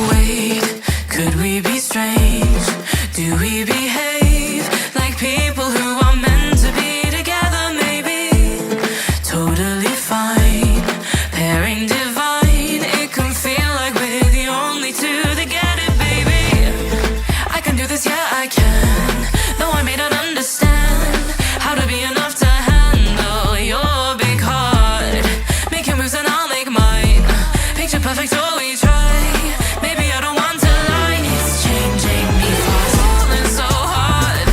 Wait, could we be strange? Do we behave like people who are meant to be together? Maybe totally fine, pairing divine. It can feel like we're the only two that get it, baby. I can do this, yeah I can. Though I may not understand how to be enough to handle your big heart. Make your moves and I'll make mine. Picture perfect, all we try. Maybe I don't want to lie. It's changing me fast, falling so hard.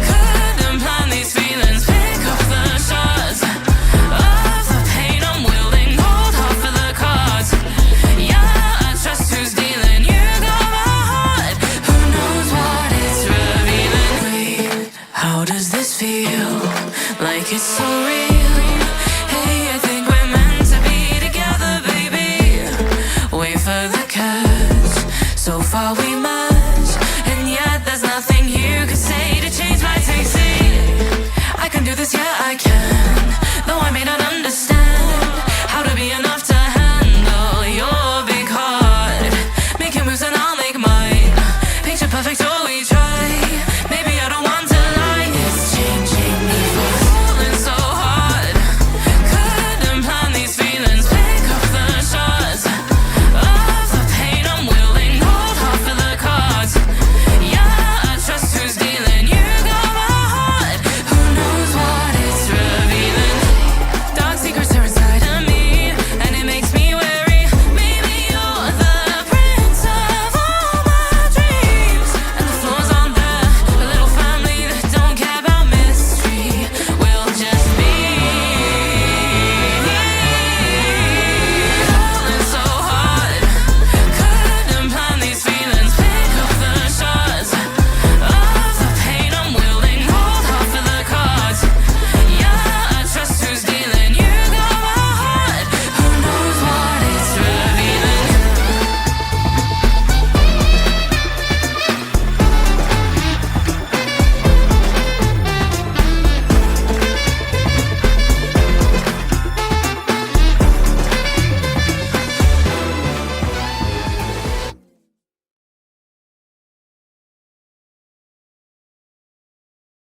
Couldn't plan these feelings. Pick up the shards of the pain I'm wielding. Hold off for the cards. Yeah, I trust who's dealing. You got my heart. Who knows what it's revealing? Wait, how does this feel? Like it's so real.